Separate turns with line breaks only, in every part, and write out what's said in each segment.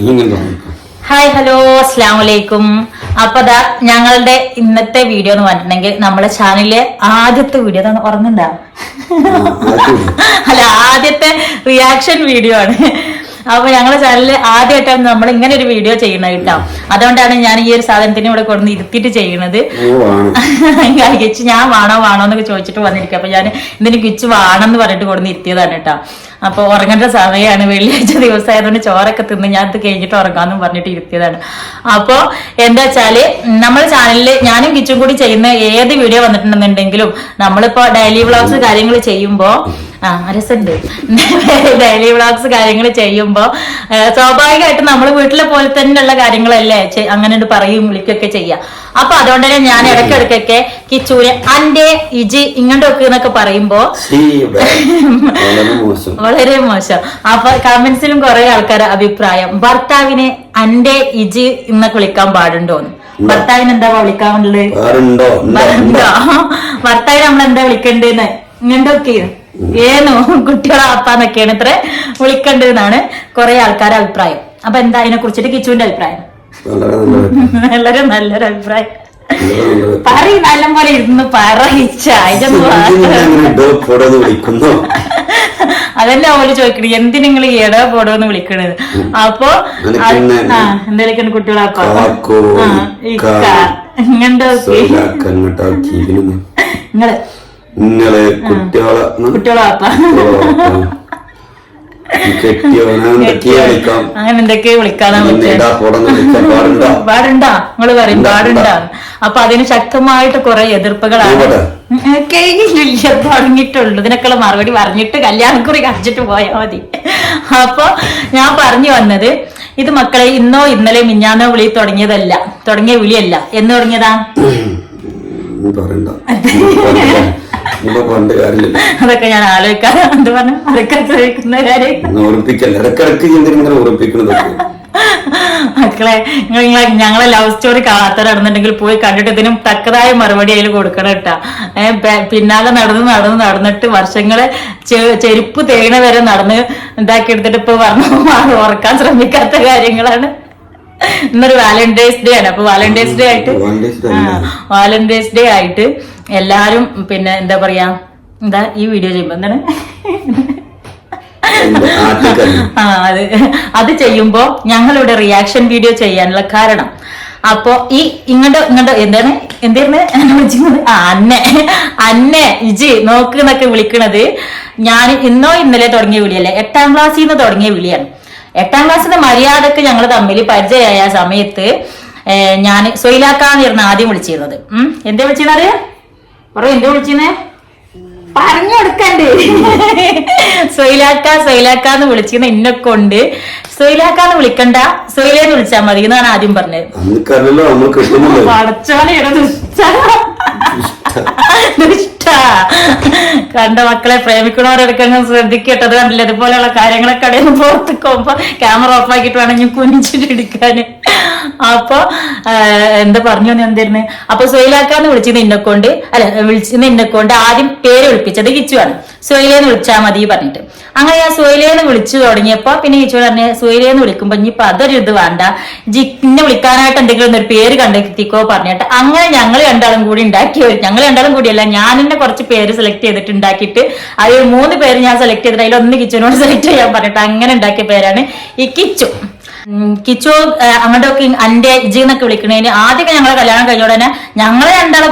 Hi hello അസ്സലാമു അലൈക്കും. അപ്പൊ ദാ ഞങ്ങളുടെ ഇന്നത്തെ വീഡിയോ എന്ന് പറഞ്ഞിട്ടുണ്ടെങ്കിൽ നമ്മുടെ ചാനലിലെ ആദ്യത്തെ വീഡിയോ ഉറങ്ങുണ്ടാ അല്ല ആദ്യത്തെ റിയാക്ഷൻ വീഡിയോ ആണ്. അപ്പൊ ഞങ്ങളുടെ ചാനലിൽ ആദ്യമായിട്ടാണ് നമ്മൾ ഇങ്ങനെ ഒരു വീഡിയോ ചെയ്യുന്നത് കേട്ടോ. അതുകൊണ്ടാണ് ഞാൻ ഈ ഒരു സാധനത്തിന് ഇവിടെ കൊടുന്ന് ഇരുത്തിട്ട് ചെയ്യുന്നത്. കിച്ച് ഞാൻ വേണോ എന്നൊക്കെ ചോദിച്ചിട്ട് വന്നിരിക്കും. അപ്പൊ ഞാൻ ഇതിന് കിച്ച് വേണമെന്ന് പറഞ്ഞിട്ട് കൊടുന്ന് ഇരുത്തിയതാണ് കേട്ടോ. അപ്പൊ ഉറങ്ങേണ്ട സമയമാണ്, വെള്ളിയാഴ്ച ദിവസമായതുകൊണ്ട് ചോറൊക്കെ തിന്ന് ഞാൻ ഇത് കഴിഞ്ഞിട്ട് ഉറങ്ങാന്നും പറഞ്ഞിട്ട് ഇരുത്തിയതാണ്. അപ്പൊ എന്താ വെച്ചാല് നമ്മുടെ ചാനലിൽ ഞാനും കിച്ചും കൂടി ചെയ്യുന്ന ഏത് വീഡിയോ വന്നിട്ടുണ്ടെന്നുണ്ടെങ്കിലും നമ്മളിപ്പോ ഡെയിലി വ്ളോഗ്സ് കാര്യങ്ങൾ ചെയ്യുമ്പോ രസമുണ്ട്. ഡെയിലി വ്ളോഗ്സ് കാര്യങ്ങൾ ചെയ്യുമ്പോ സ്വാഭാവികമായിട്ടും നമ്മൾ വീട്ടിലെ പോലെ തന്നെയുള്ള കാര്യങ്ങളല്ലേ അങ്ങനെ പറയും വിളിക്കുകയൊക്കെ ചെയ്യാം. അപ്പൊ അതുകൊണ്ട് തന്നെ ഞാൻ ഇടയ്ക്കിടയ്ക്കൊക്കെ കിച്ചൂര് അന്റെ ഇജി ഇങ്ങോട്ട് വെക്കുക എന്നൊക്കെ പറയുമ്പോ വളരെ മോശം. അപ്പൊ കമന്റ്സിലും കുറെ ആൾക്കാരുടെ അഭിപ്രായം ഭർത്താവിനെ അന്റെ ഇജി എന്നൊക്കെ വിളിക്കാൻ പാടുണ്ടോന്ന്. ഭർത്താവിന് എന്താ വിളിക്കാറുള്ളത്? ഭർത്താവിന് നമ്മളെന്താ വിളിക്കണ്ടെന്ന് ഇങ്ങോട്ടൊക്കെ ഏനോ കുട്ടികളെ അപ്പാന്നൊക്കെയാണ് ഇത്ര വിളിക്കേണ്ടതെന്നാണ് കുറെ ആൾക്കാരുടെ അഭിപ്രായം. അപ്പൊ എന്താ അതിനെ കുറിച്ചിട്ട് കിച്ചുവിന്റെ അഭിപ്രായം? വളരെ നല്ലൊരു അഭിപ്രായം. പറയും നല്ല പോലെ ഇരുന്ന് പറയിച്ച അതല്ലേ അവര് ചോദിക്കണേ എന്തിനാ നിങ്ങൾ എട പോടോന്ന് വിളിക്കണത്. അപ്പൊ എന്തായാലും കുട്ടികളെ അപ്പ നിങ്ങള് കുട്ടികളെ അപ്പ അങ്ങനെ എന്തൊക്കെ വിളിക്കാനാ പാടുണ്ടാ നിങ്ങള് പറയും പാടുണ്ടാ. അപ്പൊ അതിന് ശക്തമായിട്ട് കുറെ എതിർപ്പുകളാണ് തുടങ്ങിയിട്ടുള്ളൂ. ഇതിനൊക്കെയുള്ള മറുപടി പറഞ്ഞിട്ട് കല്യാണക്കുറി കഴിച്ചിട്ട് പോയാൽ മതി. അപ്പൊ ഞാൻ പറഞ്ഞു വന്നത് ഇത് മക്കളെ ഇന്നോ ഇന്നലെ മിഞ്ഞാന്നോ വിളി തുടങ്ങിയ വിളിയല്ല. എന്ന് തുടങ്ങിയതാ അതൊക്കെ ഞാൻ ആലോചിക്കാതെ എന്ത് പറഞ്ഞു അതൊക്കെ ചോദിക്കുന്ന കാര്യം മക്കളെ ഞങ്ങളെ ലവ് സ്റ്റോറി കാണാത്തവരാണെന്നുണ്ടെങ്കിൽ പോയി കണ്ടിട്ട് ഇതിനും തക്കതായ മറുപടി അതിൽ കൊടുക്കണം കേട്ടാ. പിന്നാലെ നടന്നിട്ട് വർഷങ്ങളെ ചെരുപ്പ് തേണ വരെ നടന്ന് ഇതാക്കി എടുത്തിട്ട് ഇപ്പൊ പറഞ്ഞു ഓർക്കാൻ ശ്രമിക്കാത്ത കാര്യങ്ങളാണ്. ഇന്നൊരു വാലന്റൈൻസ് ഡേ ആണ്. അപ്പൊ വാലന്റൈൻസ് ഡേ ആയിട്ട് എല്ലാരും പിന്നെ എന്താ പറയാ എന്താ ഈ വീഡിയോ ചെയ്യുമ്പോ എന്താണ് അത് ചെയ്യുമ്പോ ഞങ്ങളിവിടെ റിയാക്ഷൻ വീഡിയോ ചെയ്യാനുള്ള കാരണം അപ്പൊ ഈ ഇങ്ങോട്ട് എന്തായിരുന്നു അന്നെ ഇജി നോക്ക് എന്നൊക്കെ വിളിക്കണത് ഞാൻ ഇന്നോ ഇന്നലെ തുടങ്ങിയ വിളിയല്ലേ, 8ാം ക്ലാസ്സിൽ നിന്ന് തുടങ്ങിയ വിളിയാണ്. 8ാം ക്ലാസ്സിന്റെ മര്യാദക്ക് ഞങ്ങൾ തമ്മിൽ പരിചയമായ സമയത്ത് ഞാൻ സൊയിലാക്കാന്നിരുന്ന ആദ്യം വിളിച്ചിരുന്നത്. എന്താ വിളിച്ചിരുന്നത് എന്താ വിളിച്ചിരുന്നേ പറഞ്ഞു കൊടുക്കണ്ടേ സൊയിലാക്കാന്ന് വിളിച്ചിരുന്ന ഇന്നെ കൊണ്ട് സൊയിലാക്കാന്ന് വിളിക്കണ്ട സൊയിലേന്ന് വിളിച്ചാൽ മതി എന്നാണ് ആദ്യം പറഞ്ഞത്. പടച്ചോനെ കണ്ട മക്കളെ പ്രേമിക്കണവരെടുക്കുന്ന ശ്രദ്ധിക്കട്ടെ. അത് കണ്ടില്ല ഇതുപോലെയുള്ള കാര്യങ്ങളൊക്കെ അടയിൽ പുറത്തേക്ക് പോകുമ്പോ ക്യാമറ ഓഫ് ആക്കിയിട്ട് വേണമെങ്കിൽ കുനിച്ചിട്ടെടുക്കാന്. അപ്പൊ എന്താ പറഞ്ഞു എന്തായിരുന്നു അപ്പൊ സൊയിലാക്കാന്ന് വിളിച്ചിരുന്ന ഇന്നെക്കൊണ്ട് വിളിച്ചിരുന്ന ഇന്നെക്കൊണ്ട് ആദ്യം പേര് വിളിപ്പിച്ചത് കിച്ചുവാണ്. സൊയിലേന്ന് വിളിച്ചാൽ മതി പറഞ്ഞിട്ട് അങ്ങനെ ഞാൻ സൊയിലേന്ന് വിളിച്ചു തുടങ്ങിയപ്പോ പിന്നെ കിച്ചു പറഞ്ഞ സൊയിലേന്ന് വിളിക്കുമ്പോ ഇനിയിപ്പൊ അതൊരു ഇത് വേണ്ട ഇന്നെ വിളിക്കാനായിട്ട് എന്തെങ്കിലും ഒരു പേര് കണ്ടെത്തിക്കോ പറഞ്ഞിട്ട് അങ്ങനെ ഞങ്ങൾ രണ്ടാളും കൂടി ഞങ്ങൾ രണ്ടാളും കൂടിയല്ല ഞാൻ തന്നെ കുറച്ച് പേര് സെലക്ട് ചെയ്തിട്ട് ഉണ്ടാക്കിയിട്ട് അതിൽ 3 പേര് ഞാൻ സെലക്ട് ചെയ്തിട്ട് അതിലൊന്ന് കിച്ചുവിനോട് സെലക്ട് ചെയ്യാൻ പറഞ്ഞിട്ട് അങ്ങനെ ഉണ്ടാക്കിയ പേരാണ് ഈ കിച്ചു. അങ്ങോട്ടൊക്കെ അന്റെ ഇജി എന്നൊക്കെ വിളിക്കണേന് ആദ്യമൊക്കെ ഞങ്ങളെ കല്യാണം കഴിഞ്ഞോടെ തന്നെ ഞങ്ങളെ രണ്ടാളെ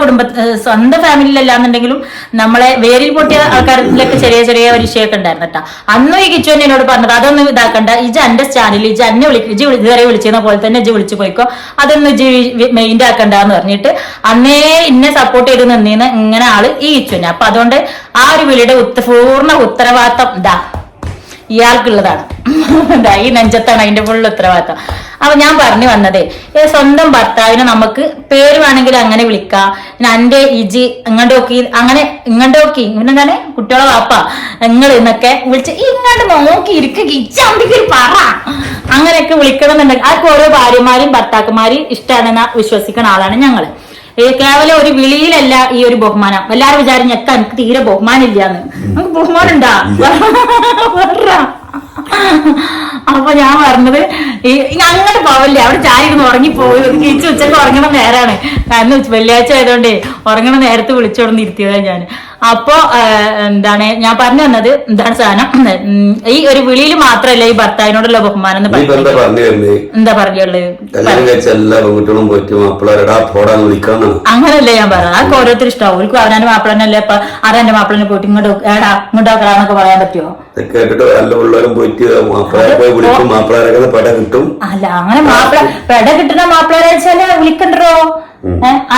സ്വന്തം ഫാമിലിയിലല്ലാന്നുണ്ടെങ്കിലും നമ്മളെ വേരിൽ പൊട്ടിയ ആൾക്കാരിലൊക്കെ ചെറിയ ഒരു വിഷയമൊക്കെ ഉണ്ടായിരുന്നു കേട്ടോ. അന്നും ഈ കിച്ചു തന്നെ എന്നോട് പറഞ്ഞത് അതൊന്നും ഇതാക്കണ്ട, ഇജ് എന്റെ ചാനലിൽ ഇജ് എന്നെ ഇജ് ഇതുവരെ വിളിച്ചിരുന്ന പോലെ തന്നെ ഇജ് വിളിച്ചു പോയിക്കോ, അതൊന്നും ഇജ് മെയിൻ്റെ ആക്കണ്ടെന്ന് പറഞ്ഞിട്ട് അന്നേ ഇന്നെ സപ്പോർട്ട് ചെയ്ത് നിന്നീന്ന് ഇങ്ങനെ ആള് ഈ കിച്ചു തന്നെ. അപ്പൊ അതുകൊണ്ട് ആ ഒരു വിളിയുടെ പൂർണ്ണ ഉത്തരവാദിത്തം ഇയാൾക്കുള്ളതാണ്. ഈ നെഞ്ചത്താണ് അതിന്റെ ഫുള്ള് ഉത്തരവാദിത്തം. അപ്പൊ ഞാൻ പറഞ്ഞു വന്നതേ സ്വന്തം ഭർത്താവിനെ നമുക്ക് പേര് വേണമെങ്കിൽ അങ്ങനെ വിളിക്കാം. അന്റെ ഇജി ഇങ്ങോട്ടോക്കി അങ്ങനെ ഇങ്ങോട്ടോക്കി ഇങ്ങനെന്താണ് കുട്ടികളെ വാപ്പ നിങ്ങൾ എന്നൊക്കെ വിളിച്ച് ഇങ്ങോട്ട് നോക്കി ഇരിക്കുക പറ അങ്ങനെയൊക്കെ വിളിക്കണം എന്നുണ്ടെങ്കിൽ അതൊക്കെ ഓരോ ഭാര്യമാരും ഭർത്താക്കന്മാരും ഇഷ്ടമാണെന്ന് വിശ്വസിക്കുന്ന ആളാണ് ഞങ്ങള്. കേവലം ഒരു വിളിയിലല്ല ഈ ഒരു ബഹുമാനം. എല്ലാരും വിചാരം ഞെക്കാൻ എനിക്ക് തീരെ ബഹുമാനം ഇല്ലാന്ന്. നമുക്ക് ബഹുമാനം ഉണ്ടാ അപ്പൊ ഞാൻ പറഞ്ഞത് അങ്ങോട്ട് പോവല്ലേ, അവിടെ ചാരിന്ന് ഉറങ്ങിപ്പോയി. കിച്ചു ഉച്ചക്ക് ഉറങ്ങണ നേരാണ്, കാരണം വെള്ളിയാഴ്ച ആയതുകൊണ്ടേ ഉറങ്ങണ നേരത്ത് വിളിച്ചോടന്ന് ഇരുത്തിയതാണ് ഞാൻ. അപ്പൊ എന്താണ് ഞാൻ പറഞ്ഞു വന്നത്, എന്താണ് സാധനം, ഈ ഒരു വിളിയിൽ മാത്രല്ല ഈ ഭർത്താവിനോടുള്ള ബഹുമാനം എന്ന് പറയുന്നത്. എന്താ പറഞ്ഞുള്ളത്, അങ്ങനല്ലേ ഞാൻ പറഞ്ഞത്. അതൊക്കെ ഓരോരുത്തർ ഇഷ്ടമാവും. ഒരിക്കും അവനാന്റെ മാപ്പിളനല്ലേ ഇപ്പൊ ആരാന്റെ മാപ്പിളനെ പോയിട്ട് ഇങ്ങോട്ടോക്കറാന്നൊക്കെ പറയാൻ പറ്റുമോ? അല്ല, അങ്ങനെ മാപ്പിള പെട കിട്ടുന്ന മാപ്പിള വെച്ചാല് വിളിക്കണ്ടോ?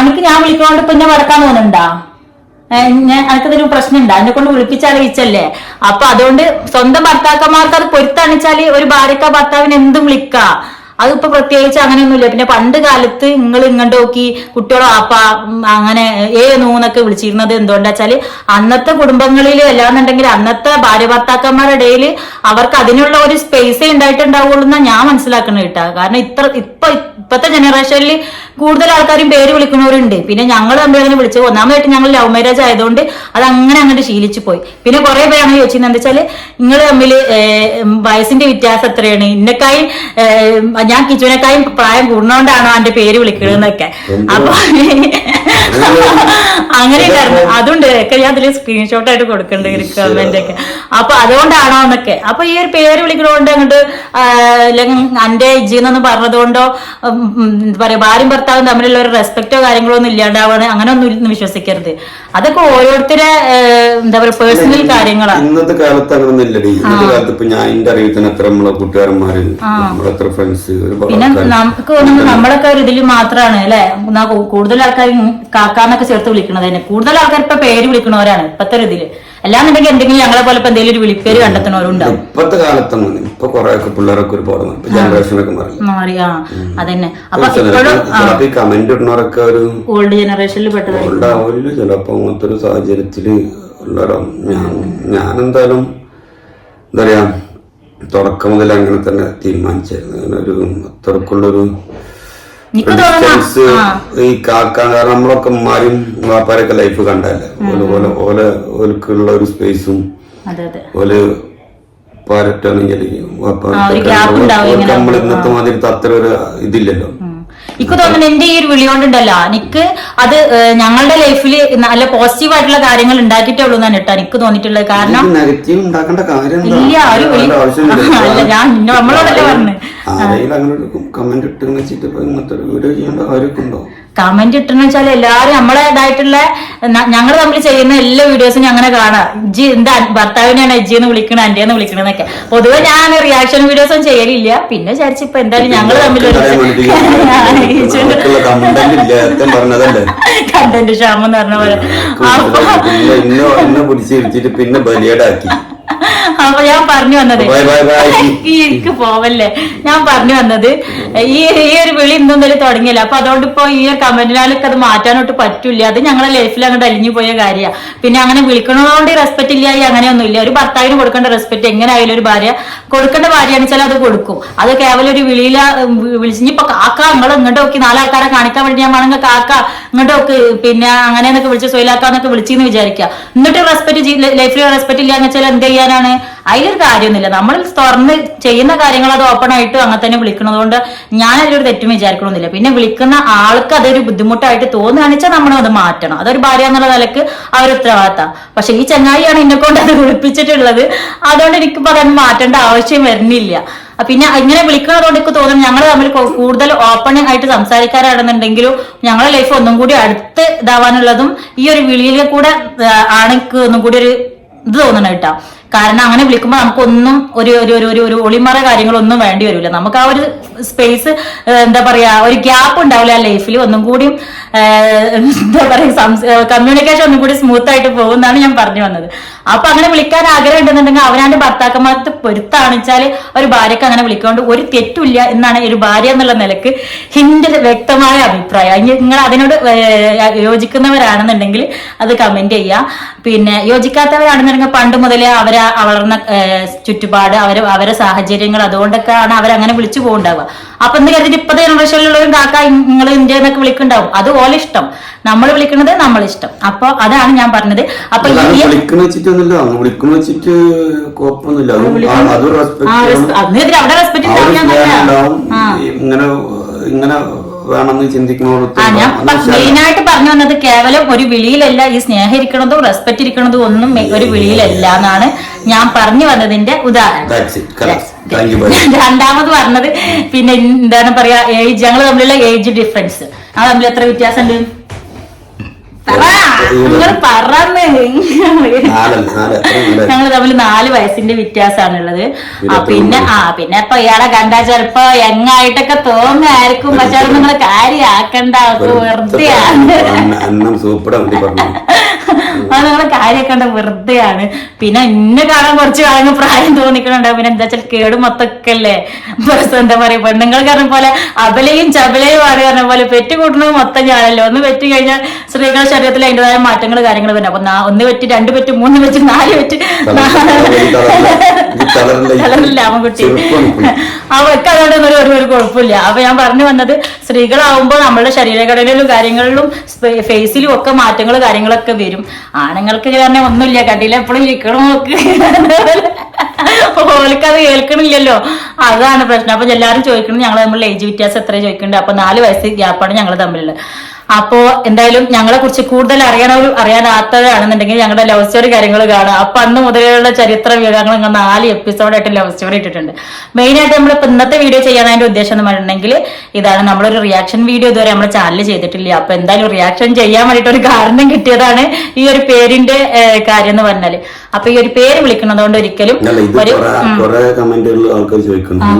എനിക്ക് ഞാൻ വിളിക്കണോണ്ട് ഇപ്പൊ എന്നെ വടക്കാൻ തോന്നുന്നുണ്ടാ? എനിക്കതൊരു പ്രശ്നമുണ്ട്, അതിനെ കൊണ്ട് വിളിപ്പിച്ചറിയിച്ചല്ലേ. അപ്പൊ അതുകൊണ്ട് സ്വന്തം ഭർത്താക്കന്മാർക്ക് അത് പൊരുത്തണിച്ചാല് ഒരു ഭാര്യക്ക ഭർത്താവിന് എന്തും വിളിക്കാം. അതിപ്പോ പ്രത്യേകിച്ച് അങ്ങനെയൊന്നുമില്ല. പിന്നെ പണ്ട് കാലത്ത് നിങ്ങൾ ഇങ്ങോട്ട് നോക്കി കുട്ടികളോ അപ്പ അങ്ങനെ നൂന്നൊക്കെ വിളിച്ചിരുന്നത് എന്തുകൊണ്ടാ വെച്ചാല് അന്നത്തെ കുടുംബങ്ങളിൽ അല്ലാന്നുണ്ടെങ്കിൽ അന്നത്തെ ഭാര്യ ഭർത്താക്കന്മാരുടെ ഇടയിൽ അവർക്ക് അതിനുള്ള ഒരു സ്പേസേ ഉണ്ടായിട്ടുണ്ടാവുള്ളൂ എന്നാ ഞാൻ മനസ്സിലാക്കുന്നത് കേട്ടാ. കാരണം ഇപ്പത്തെ ജനറേഷനിൽ കൂടുതൽ ആൾക്കാരും പേര് വിളിക്കുന്നവരുണ്ട്. പിന്നെ ഞങ്ങൾ തമ്മിൽ അങ്ങനെ വിളിച്ചു. ഒന്നാമതായിട്ട് ഞങ്ങൾ ലവ് മാരേജ് ആയതുകൊണ്ട് അത് അങ്ങനെ അങ്ങോട്ട് ശീലിച്ചു പോയി. പിന്നെ കുറെ പേര് അങ്ങനെ ചോദിച്ചിരുന്നത് എന്താ വെച്ചാല് നിങ്ങൾ തമ്മിൽ വയസ്സിന്റെ വ്യത്യാസം എത്രയാണ്, ഇന്നക്കായി ഞാൻ കിച്ചുവിനെക്കായും പ്രായം കൂടുന്നോണ്ടാണോ എന്റെ പേര് വിളിക്കണെന്നൊക്കെ. അപ്പൊ അങ്ങനെ ഉണ്ടായിരുന്നു. അതുകൊണ്ട് ഒക്കെ ഞാൻ അതില് സ്ക്രീൻഷോട്ട് ആയിട്ട് കൊടുക്കേണ്ടി കമന്റ് ഒക്കെ. അപ്പൊ അതുകൊണ്ടാണോ എന്നൊക്കെ. അപ്പൊ ഈ ഒരു പേര് വിളിക്കണോണ്ട് അങ്ങോട്ട് എന്റെ ഇജ്ജിന്നൊന്നും പറഞ്ഞതുകൊണ്ടോ എന്താ പറയാ ഭാര്യയും ഭർത്താവും തമ്മിലുള്ള ഒരു റെസ്പെക്റ്റോ കാര്യങ്ങളോ ഒന്നും ഇല്ലാണ്ടാവാണ്, അങ്ങനെ ഒന്നും വിശ്വസിക്കരുത്. അതൊക്കെ ഓരോരുത്തരെ എന്താ പറയാ പേഴ്സണൽ കാര്യങ്ങളാണ്.
ഇന്നത്തെ കാലത്ത് അങ്ങനെ ഇല്ലടി. ഇന്നത്തെ കാലത്ത് ഇപ്പൊ ഞാൻ എന്റെ അറിയത്തിന് എത്ര നമ്മളെ കൂട്ടുകാരന്മാര്, എത്ര ഫ്രണ്ട്സ്.
പിന്നെ നമുക്ക് തോന്നുന്നത് നമ്മളൊക്കെ ഒരു ഇതിൽ മാത്രമാണ് അല്ലെ കൂടുതൽ ആൾക്കാർ കാക്കാന്നൊക്കെ ചേർത്ത് വിളിക്കണത് തന്നെ. കൂടുതൽ ആൾക്കാർ ഇപ്പൊ പേര് വിളിക്കണവരാണ് ഇപ്പത്തെ ഒരു ഇതില്. അല്ലാന്നുണ്ടെങ്കിൽ എന്തെങ്കിലും ഞങ്ങളെ പോലെ ഇപ്പൊ എന്തെങ്കിലും ഒരു വിളിപ്പേര് കണ്ടെത്തുന്നവരുണ്ടാവും.
ഇപ്പത്തെ കാലത്താണ് ഇപ്പൊ കുറെ പിള്ളേരൊക്കെ ഒരുപാട് ജനറേഷനൊക്കെ
മാറിയാ അതന്നെ.
അപ്പൊ ഇപ്പോഴും കമന്റ് ഇടുന്നവരൊക്കെ ഒരു
ഓൾഡ് ജനറേഷനിൽ
പെട്ടതാവില്ല ചിലപ്പോ. അങ്ങനത്തെ ഒരു സാഹചര്യത്തില് ഉള്ളവരാണ്. ഞാൻ എന്തായാലും എന്താ പറയാ തുടക്കം മുതൽ അങ്ങനെ തന്നെ തീരുമാനിച്ചായിരുന്നു. അങ്ങനെ ഒരു അത്രക്കുള്ളൊരു ഈ കാക്കാൻ, കാരണം നമ്മളൊക്കെ ഉമ്മാരും വാപ്പാരൊക്കെ ലൈഫ് കണ്ടല്ലേ. ഓലക്കുള്ള ഒരു സ്പേസും ഓല് പാരട്ടാണെങ്കിൽ നമ്മൾ ഇന്നത്തെ മാതിരി അത്ര ഒരു ഇതില്ലല്ലോ.
എനിക്ക് തോന്നുന്നു എന്റെ ഈ ഒരു വിളി കൊണ്ടുണ്ടല്ലോ എനിക്ക് അത് ഞങ്ങളുടെ ലൈഫിൽ നല്ല പോസിറ്റീവ് ആയിട്ടുള്ള കാര്യങ്ങൾ ഉണ്ടാക്കിയിട്ടേ ഉള്ളൂ എന്നാണ് കേട്ടോ എനിക്ക് തോന്നിയിട്ടുള്ളത്. കാരണം
നെഗറ്റീവ് ഉണ്ടാക്കേണ്ട കാര്യം
ഇല്ല, ഒരു വിളി അല്ല ഞാൻ നമ്മളോടല്ലേ പറഞ്ഞു.
കമന്റ് ഇട്ട് വെച്ചിട്ട് ഇങ്ങനത്തെ വീഡിയോ ചെയ്യേണ്ട കാര്യമൊക്കെ ഉണ്ടോ?
കമന്റ് ഇട്ടെന്ന് വെച്ചാൽ എല്ലാവരും നമ്മളേതായിട്ടുള്ള ഞങ്ങൾ തമ്മിൽ ചെയ്യുന്ന എല്ലാ വീഡിയോസും അങ്ങനെ കാണാം. ഇജ്ജി എന്താ ഭർത്താവിനെയാണ് ഇജ്ജിന്ന് വിളിക്കണ എന്റെന്ന് വിളിക്കണെന്നൊക്കെ. പൊതുവെ ഞാൻ റിയാക്ഷൻ വീഡിയോസ് ഒന്നും ചെയ്യലില്ല. പിന്നെ വിചാരിച്ചിപ്പോ എന്തായാലും ഞങ്ങൾ തമ്മിൽ കണ്ടന്റ് ക്ഷാമം എന്ന് പറഞ്ഞ പോലെ
പിന്നെ ബലിയേടാക്കി.
അപ്പൊ ഞാൻ പറഞ്ഞു വന്നത് എനിക്ക് പോവല്ലേ, ഞാൻ പറഞ്ഞു വന്നത് ഈ ഒരു വിളി ഇന്നൊന്നും തുടങ്ങിയല്ല. അപ്പൊ അതുകൊണ്ട് ഇപ്പൊ ഈ കമന്റിനാലൊക്കെ അത് മാറ്റാനോട്ട് പറ്റൂല. അത് ഞങ്ങളുടെ ലൈഫിൽ അങ്ങോട്ട് അലിഞ്ഞു പോയ കാര്യമാണ്. പിന്നെ അങ്ങനെ വിളിക്കണതുകൊണ്ട് റെസ്പെക്ട് ഇല്ല അങ്ങനെയൊന്നുമില്ല. ഒരു ഭർത്താവിന് കൊടുക്കേണ്ട റെസ്പെക്ട് എങ്ങനെ ആയാലും ഒരു ഭാര്യ കൊടുക്കേണ്ട ഭാര്യയാണെന്ന് വെച്ചാൽ അത് കൊടുക്കും. അത് കേവലം ഒരു വിളിയില വിളിച്ചിപ്പോ കാക്ക നിങ്ങൾ ഇങ്ങോട്ട് നോക്കി നാലാൾക്കാരെ കാണിക്കാൻ വേണ്ടി ഞാൻ വേണമെങ്കിൽ കാക്ക ഇങ്ങോട്ട് നോക്ക് പിന്നെ അങ്ങനെയൊക്കെ വിളിച്ച് സൊയിലാക്കാന്നൊക്കെ വിളിച്ചെന്ന് വിചാരിക്കുക. എന്നിട്ട് റെസ്പെക്ട് ലൈഫിൽ റെസ്പെക്ട് ഇല്ല എന്ന് വെച്ചാൽ എന്ത് ചെയ്യാനാണ്? അതിലൊരു കാര്യമൊന്നുമില്ല. നമ്മൾ തുറന്ന് ചെയ്യുന്ന കാര്യങ്ങൾ അത് ഓപ്പൺ ആയിട്ട് അങ്ങനെ തന്നെ വിളിക്കുന്നതുകൊണ്ട് ഞാൻ അതിലൊരു തെറ്റും വിചാരിക്കണമെന്നില്ല. പിന്നെ വിളിക്കുന്ന ആൾക്ക് അതൊരു ബുദ്ധിമുട്ടായിട്ട് തോന്നുകയാണെന്ന് വെച്ചാൽ നമ്മൾ അത് മാറ്റണം. അതൊരു ഭാര്യ എന്നുള്ള നിലക്ക് അവർ ഉത്തരവാദിത്തം. പക്ഷെ ഈ ചങ്ങായിയാണ് എന്നെ കൊണ്ട് അത് വിളിപ്പിച്ചിട്ടുള്ളത്. അതുകൊണ്ട് എനിക്കിപ്പോ അതൊന്നും മാറ്റേണ്ട ആവശ്യം വരുന്നില്ല. പിന്നെ ഇങ്ങനെ വിളിക്കുന്നതുകൊണ്ട് എനിക്ക് തോന്നുന്നു ഞങ്ങൾ തമ്മിൽ കൂടുതൽ ഓപ്പൺ ആയിട്ട് സംസാരിക്കാറാണെന്നുണ്ടെങ്കിലും ഞങ്ങളുടെ ലൈഫ് ഒന്നും കൂടി അടുത്ത് ഇതാവാനുള്ളതും ഈ ഒരു വിളിയിലെ കൂടെ ആണ് എനിക്ക് ഒന്നും കൂടി ഒരു ഇത് തോന്നണം കേട്ടോ. കാരണം അങ്ങനെ വിളിക്കുമ്പോൾ നമുക്കൊന്നും ഒരു ഒളിമറ കാര്യങ്ങളൊന്നും വേണ്ടി വരില്ല. നമുക്ക് ആ ഒരു സ്പേസ് എന്താ പറയാ ഒരു ഗ്യാപ്പ് ഉണ്ടാവില്ല ലൈഫിൽ. ഒന്നും കൂടി എന്താ പറയാ കമ്മ്യൂണിക്കേഷൻ ഒന്നും കൂടി സ്മൂത്ത് ആയിട്ട് പോകുമെന്നാണ് ഞാൻ പറഞ്ഞു വന്നത്. അപ്പൊ അങ്ങനെ വിളിക്കാൻ ആഗ്രഹം ഉണ്ടെന്നുണ്ടെങ്കിൽ അവനാന്റെ ഭർത്താക്കന്മാർക്ക് പൊരുത്താണിച്ചാല് ഒരു ഭാര്യക്ക് അങ്ങനെ വിളിക്കൊണ്ട് ഒരു തെറ്റില്ല എന്നാണ് ഒരു ഭാര്യ എന്നുള്ള നിലക്ക് എന്റെ വ്യക്തമായ അഭിപ്രായം. നിങ്ങൾ അതിനോട് യോജിക്കുന്നവരാണെന്നുണ്ടെങ്കിൽ അത് കമന്റ് ചെയ്യാം. പിന്നെ യോജിക്കാത്തവരാണെന്നുണ്ടെങ്കിൽ പണ്ട് മുതലേ അവരെ വളർന്ന ചുറ്റുപാട് അവരെ സാഹചര്യങ്ങൾ അതുകൊണ്ടൊക്കെയാണ് അവരങ്ങനെ വിളിച്ചു പോകുന്നുണ്ടാവുക. അപ്പൊ എന്ത് കരുതിട്ട് ഇപ്പത്തെ ജനറേഷനിലുള്ളവരും കാക്ക നിങ്ങൾ ഇന്ത്യ എന്നൊക്കെ വിളിക്കുന്നുണ്ടാവും. അത് ഓലെ ഇഷ്ടം, നമ്മൾ വിളിക്കുന്നത് നമ്മളിഷ്ടം. അപ്പൊ അതാണ് ഞാൻ പറഞ്ഞത്. അപ്പൊ അതിനെതിരെ അവിടെ റെസ്പെക്ട്
ഇങ്ങനെ വേണമെന്ന് ചിന്തിക്കുന്നോടത്ത്
ഞാൻ മെയിനായിട്ട് പറഞ്ഞു വന്നത് കേവലം ഒരു വിളിയിലല്ല, ഈ സ്നേഹം ഇരിക്കണതും റെസ്പെക്ട് ഇരിക്കണതും ഒന്നും ഒരു വിളിയിലല്ല എന്നാണ് ഞാൻ പറഞ്ഞു വന്നതിന്റെ ഉദാഹരണം. രണ്ടാമത് പറഞ്ഞത് പിന്നെ എന്താണ് പറയാ, ഏജ്, ഞങ്ങൾ തമ്മിലുള്ള ഏജ് ഡിഫറൻസ്. അത് തമ്മിൽ എത്ര വ്യത്യാസമുണ്ട്? ഞങ്ങൾ തമ്മിൽ 4 വയസ്സിന്റെ വ്യത്യാസമാണുള്ളത്. പിന്നെ ഇപ്പൊ ഇയാളെ കണ്ടാ ചെലപ്പോ യങ്ങായിട്ടൊക്കെ തോന്നുമായിരിക്കും, പക്ഷെ അത് നിങ്ങള് കാര്യാക്കണ്ട, വെറുതെയാണ്. അത് നിങ്ങളെ കാര്യാക്കണ്ട, വെറുതെയാണ്. പിന്നെ ഇന്നെ കാണാൻ കുറച്ച് കാലങ്ങൾ പ്രായം തോന്നിക്കണുണ്ടാവും. പിന്നെ എന്താ വെച്ചാൽ കേട് മൊത്തൊക്കെ അല്ലേ, എന്താ പറയാ, പെണ്ണുങ്ങൾ പറഞ്ഞ പോലെ അബലയും ചബലയും ആണ് പറഞ്ഞ പോലെ പെറ്റ് കൂട്ടുന്നത് മൊത്തം ഞാനല്ലോ. ഒന്ന് പെറ്റ് കഴിഞ്ഞാൽ സ്ത്രീകളുടെ ശരീരത്തിൽ അതിൻ്റെതായ മാറ്റങ്ങൾ കാര്യങ്ങൾ വരും. അപ്പൊ 1 പെറ്റ് 2 പെറ്റ് 3 പെറ്റ് 4 പെറ്റ് കളറില്ല ആമൻകുട്ടി. അവർക്ക് അതുകൊണ്ടൊന്നും ഒരു കുഴപ്പമില്ല. അപ്പൊ ഞാൻ പറഞ്ഞു വന്നത്, സ്ത്രീകളാവുമ്പോൾ നമ്മളുടെ ശരീരഘടനയിലും കാര്യങ്ങളിലും ഫേസിലും ഒക്കെ മാറ്റങ്ങൾ കാര്യങ്ങളൊക്കെ വരും. ആണുങ്ങൾക്ക് കാരണം ഒന്നുമില്ല, കട്ടിയിൽ എപ്പോഴും ഇരിക്കണം നോക്ക്, ഓൽക്കത് കേൾക്കണില്ലല്ലോ, അതാണ് പ്രശ്നം. അപ്പൊ എല്ലാവരും ചോദിക്കണം ഞങ്ങൾ തമ്മിലുള്ള ഏജ് വ്യത്യാസം എത്ര ചോദിക്കുന്നുണ്ട്. അപ്പൊ 4 വയസ്സ് ഗ്യാപ്പാണ് ഞങ്ങൾ തമ്മിലുള്ളത്. അപ്പോ എന്തായാലും ഞങ്ങളെ കുറിച്ച് കൂടുതൽ അറിയാനാത്തവരാണെന്നുണ്ടെങ്കിൽ ഞങ്ങളുടെ ലവ് സ്റ്റോറി കാര്യങ്ങൾ കാണാം. അപ്പൊ അന്ന് മുതലുള്ള ചരിത്ര വിവരങ്ങൾ 4 എപ്പിസോഡായിട്ട് ലവ് സ്റ്റോറി ഇട്ടിട്ടുണ്ട്. മെയിനായിട്ട് നമ്മളിപ്പോ ഇന്നത്തെ വീഡിയോ ചെയ്യാനതിന്റെ ഉദ്ദേശം എന്ന് പറഞ്ഞിട്ടുണ്ടെങ്കിൽ ഇതാണ്, നമ്മളൊരു റിയാക്ഷൻ വീഡിയോ ഇതുവരെ നമ്മുടെ ചാനലിൽ ചെയ്തിട്ടില്ല. അപ്പൊ എന്തായാലും റിയാക്ഷൻ ചെയ്യാൻ വേണ്ടിട്ട് ഒരു കാരണം കിട്ടിയതാണ് ഈ ഒരു പേരിന്റെ കാര്യം എന്ന് പറഞ്ഞാല്. അപ്പൊ ഈ ഒരു പേര് വിളിക്കുന്നതുകൊണ്ട് ഒരിക്കലും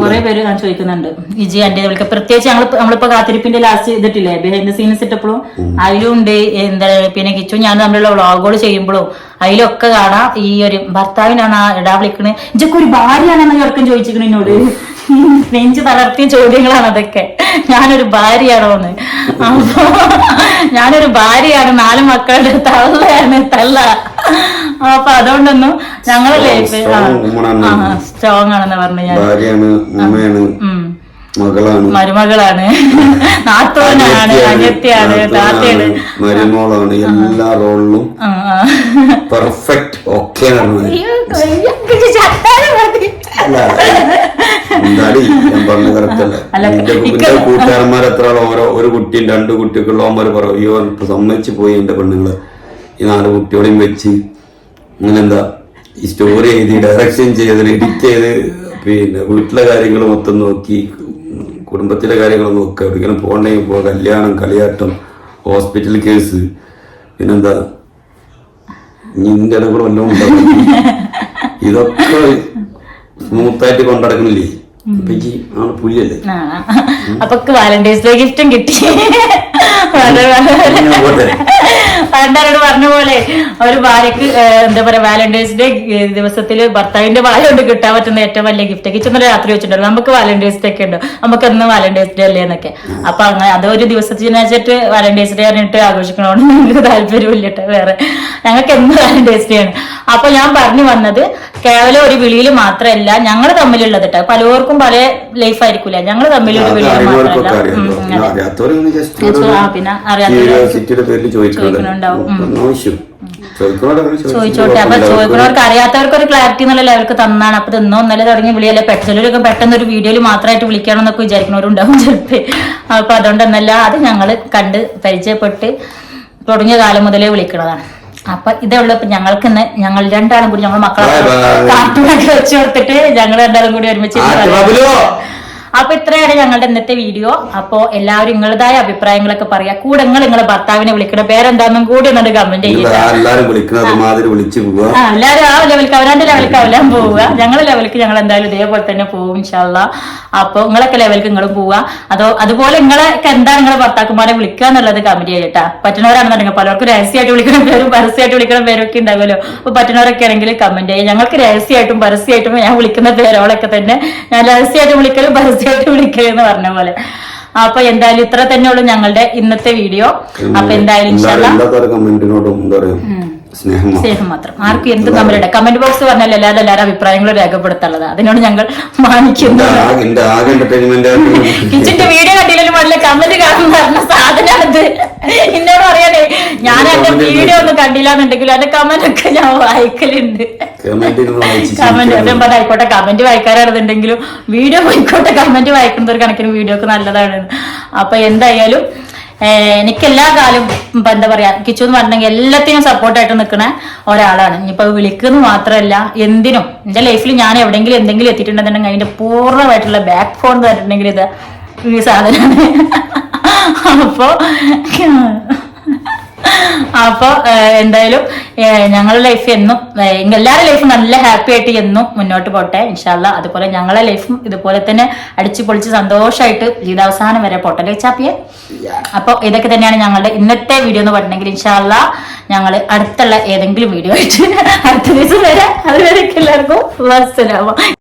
കുറെ പേര് ഞാൻ ചോദിക്കുന്നുണ്ട് ഇജി എന്റെ വിളിക്കുക. പ്രത്യേകിച്ച് നമ്മളിപ്പോ കാത്തിരിപ്പിന്റെ ലാസ്റ്റ് ചെയ്തിട്ടില്ലേ ബിഹൈൻഡ് ദ സീൻസ് ഇട്ടപ്പോഴും അതിലും ഉണ്ട്. എന്താ പിന്നെ കിച്ചു ഞാൻ തമ്മിലുള്ള വ്ളോഗുകൾ ചെയ്യുമ്പോഴും അതിലൊക്കെ കാണാം ഈ ഒരു ഭർത്താവിനാണ് ഇടാ വിളിക്കണത്, ഇജൊക്കെ ഒരു ഭാര്യയാണെന്ന് ചെറുക്കം ചോദിച്ചിരിക്കണ എന്നോട്. നെഞ്ച് തളർത്തിയ ചോദ്യങ്ങളാണ് അതൊക്കെ. ഞാനൊരു ഭാര്യയാണോന്ന്. അപ്പൊ ഞാനൊരു ഭാര്യയാണ്, 4 മക്കളുടെ തള്ളയാണ്, തള്ള. അപ്പൊ അതുകൊണ്ടൊന്നും ഞങ്ങളെ ലൈഫ് സ്ട്രോങ് ആണെന്ന് പറഞ്ഞു ഞാൻ. മരുമകളാണ്, നാത്തോനാണ്, അനിയത്തിയാണ്, താത്തയാണ്,
മരുമോളാണ്, എല്ലാ റോളിലും പെർഫെക്റ്റ്. ഓക്കെ ഞാൻ പറഞ്ഞ കറക്റ്റല്ലേ? എന്റെ കൂട്ടുകാരന്മാർ എത്ര ഒരു കുട്ടിയും 2 കുട്ടികളുള്ളവന്മാര് പറയും, അയ്യോ സമ്മതിച്ചു പോയി എന്റെ പെണ്ണുങ്ങള് ഈ 4 കുട്ടികളെയും വെച്ച് അങ്ങനെ എന്താ ഈ സ്റ്റോറി എഴുതി ഡയറക്ഷൻ ചെയ്ത് എഡിറ്റ് ചെയ്ത് പിന്നെ വീട്ടിലെ കാര്യങ്ങൾ മൊത്തം നോക്കി കുടുംബത്തിലെ കാര്യങ്ങൾ നോക്കുക, എവിടെയെങ്കിലും പോകണമെങ്കിൽ പോവാ, കല്യാണം, കളിയാട്ടം, ഹോസ്പിറ്റൽ കേസ്, പിന്നെന്താ നിന്റെ കൂടെ വല്ലതും ഉണ്ടാവും. ഇതൊക്കെ സ്മൂത്തായിട്ട് കൊണ്ടടക്കണില്ലേ? ആണ് പുലിയല്ലേ?
അപ്പൊ വാലന്റൈൻസ് ഡേ ഗിഫ്റ്റും കിട്ടി. പണ്ടാരോട് പറഞ്ഞ പോലെ ഒരു ഭാര്യക്ക് എന്താ പറയാ വാലന്റൈൻസ് ഡേ ദിവസത്തില് ഭർത്താവിന്റെ ഭാര്യ കൊണ്ട് കിട്ടാൻ പറ്റുന്ന ഏറ്റവും വലിയ ഗിഫ്റ്റ്. കിച്ചൊന്നൊരു രാത്രി വെച്ചിട്ടുണ്ടോ നമുക്ക് വാലന്റൈൻസ് ഡേ ഒക്കെ ഉണ്ടോ, നമുക്ക് എന്ന് വാലന്റൈൻസ് ഡേ അല്ലേ എന്നൊക്കെ. അപ്പൊ അങ്ങനെ അതൊരു ദിവസത്തിന് വെച്ചിട്ട് വാലന്റൈൻസ് ഡേ പറഞ്ഞിട്ട് ആഘോഷിക്കണോണ്ട് നിങ്ങൾക്ക് താല്പര്യമില്ല കേട്ടോ. വേറെ ഞങ്ങൾക്ക് എന്ന് വാലന്റൈൻസ് ഡേ ആണ്. അപ്പൊ ഞാൻ പറഞ്ഞു വന്നത് കേവലം ഒരു വിളിയിൽ മാത്രമല്ല ഞങ്ങൾ തമ്മിലുള്ളത് കേട്ടോ. പലവർക്കും പല ലൈഫ് ആയിരിക്കൂല, ഞങ്ങൾ തമ്മിലൊരു വിളിയിൽ മാത്രമല്ല. പിന്നെ ചോദിച്ചോട്ടെ. അപ്പൊ ചോദിക്കുന്നവർക്ക് അറിയാത്തവർക്ക് ഒരു ക്ലാരിറ്റി എന്നുള്ള ലെവൽക്ക് തന്നാണ്. അപ്പൊ ഇന്നോ ഇന്നലെ തുടങ്ങിയ വിളിയല്ലേ, ചിലരൊക്കെ പെട്ടെന്ന് ഒരു വീഡിയോയിൽ മാത്രമായിട്ട് വിളിക്കണം എന്നൊക്കെ വിചാരിക്കുന്നവരുണ്ടാവും ചിലപ്പോ. അപ്പൊ അതുകൊണ്ടെന്നല്ല, അത് ഞങ്ങള് കണ്ട് പരിചയപ്പെട്ട് തുടങ്ങിയ കാലം മുതലേ വിളിക്കുന്നതാണ്. അപ്പൊ ഇതേ ഉള്ളൂ. ഇപ്പൊ ഞങ്ങൾക്ക് ഇന്ന് ഞങ്ങൾ 2 ആളും കൂടി ഞങ്ങൾ മക്കളെ കാർട്ടൂണൊക്കെ വെച്ച് കൊടുത്തിട്ട് ഞങ്ങൾ 2 ആളും കൂടി ഒരുമിച്ച്. അപ്പൊ ഇത്രയാണ് ഞങ്ങളുടെ ഇന്നത്തെ വീഡിയോ. അപ്പൊ എല്ലാവരും നിങ്ങളുടേതായ അഭിപ്രായങ്ങളൊക്കെ പറയാ. കൂടെ നിങ്ങളെ ഭർത്താവിനെ വിളിക്കണ പേരെന്താന്നും കൂടി എന്നിട്ട് കമന്റ് ചെയ്യുക. എല്ലാവരും ആ ലെവലിക്ക് അവരാന്റെ ലെവലിക്ക് അവലാൻ പോവുക. ഞങ്ങളുടെ ലെവലിക്ക് ഞങ്ങൾ എന്തായാലും ഇതേപോലെ തന്നെ പോകും ഇൻഷാല്ലാ. അപ്പൊ നിങ്ങളൊക്കെ ലെവലിക്ക് നിങ്ങളും പോവുക. അതുപോലെ നിങ്ങളൊക്കെ എന്താണ് നിങ്ങളെ ഭർത്താക്കന്മാരെ വിളിക്കുക എന്നുള്ളത് കമന്റ് ചെയ്യട്ടാ. പറ്റുന്നവരാണെന്നുണ്ടെങ്കിൽ പലർക്കും രഹസ്യമായിട്ട് വിളിക്കണ പേരും പരസ്യമായിട്ട് വിളിക്കണ പേരും ഒക്കെ ഉണ്ടാവുമല്ലോ. അപ്പൊ പറ്റുന്നവരൊക്കെ ആണെങ്കിൽ കമന്റ് ചെയ്യുക. ഞങ്ങൾക്ക് രഹസ്യമായിട്ടും പരസ്യമായിട്ടും ഞാൻ വിളിക്കുന്ന പേരോളൊക്കെ തന്നെ ഞാൻ രഹസ്യമായിട്ട് വിളിക്കലും പരസ്യമായിട്ട് വിളിക്കലെന്ന് പറഞ്ഞ പോലെ. അപ്പൊ എന്തായാലും ഇത്ര തന്നെ ഉള്ളൂ ഞങ്ങളുടെ ഇന്നത്തെ വീഡിയോ. അപ്പൊ എന്തായാലും സ്നേഹം മാത്രം. ആർക്കും എന്ത് നമ്മളുടെ കമന്റ് ബോക്സ് പറഞ്ഞാൽ എല്ലാവരും അഭിപ്രായങ്ങളും രേഖപ്പെടുത്തുള്ളത്, അതിനോട് ഞങ്ങൾ മാനിക്കുന്നു. കിച്ചന്റെ വീഡിയോ കണ്ടില്ലെങ്കിലും നല്ല കമന്റ് കാണുന്ന പറഞ്ഞ സാധനമാണിത്. എന്നോട് പറയാനേ ഞാൻ എന്റെ വീഡിയോ ഒന്നും കണ്ടില്ലാന്നുണ്ടെങ്കിലും എന്റെ കമന്റ് ഒക്കെ ഞാൻ വായിക്കലുണ്ട്. കമന്റ് ഞാൻ പറഞ്ഞ ആയിക്കോട്ടെ, കമന്റ് വായിക്കാറാണെന്നുണ്ടെങ്കിലും വീഡിയോ ആയിക്കോട്ടെ, കമന്റ് വായിക്കുന്ന ഒരു കണക്കിന് വീഡിയോ ഒക്കെ നല്ലതാണ്. അപ്പൊ എന്തായാലും എനിക്ക് എല്ലാ കാലം എന്താ പറയാ, കിച്ചു എന്ന് പറഞ്ഞെങ്കിൽ എല്ലാത്തിനും സപ്പോർട്ടായിട്ട് നിൽക്കുന്ന ഒരാളാണ്. ഇനിയിപ്പോ വിളിക്കുന്നു മാത്രമല്ല എന്തിനും. എന്റെ ലൈഫിൽ ഞാൻ എവിടെയെങ്കിലും എന്തെങ്കിലും എത്തിയിട്ടുണ്ടെന്നുണ്ടെങ്കിൽ അതിന്റെ പൂർണ്ണമായിട്ടുള്ള ബാക്ക് ഫോൺ എന്ന് പറഞ്ഞിട്ടുണ്ടെങ്കിൽ ഇത് ഈ സാധനമാണ്. അപ്പൊ എന്തായാലും ഞങ്ങളുടെ ലൈഫ് എന്നും എല്ലാവരുടെ ലൈഫും നല്ല ഹാപ്പി ആയിട്ട് എന്നും മുന്നോട്ട് പോട്ടെ ഇൻഷാല്ല. അതുപോലെ ഞങ്ങളെ ലൈഫും ഇതുപോലെ തന്നെ അടിച്ചു പൊളിച്ച് സന്തോഷമായിട്ട് ജീവിതാവസാനം വരെ പോട്ടെ ചാപ്പിയെ. അപ്പൊ ഇതൊക്കെ തന്നെയാണ് ഞങ്ങളുടെ ഇന്നത്തെ വീഡിയോ എന്ന് പറഞ്ഞെങ്കിൽ ഇൻഷാല്ല ഞങ്ങൾ അടുത്തുള്ള ഏതെങ്കിലും വീഡിയോ ആയിട്ട് അടുത്ത ദിവസം വരെ. അതുവരെയൊക്കെ എല്ലാവർക്കും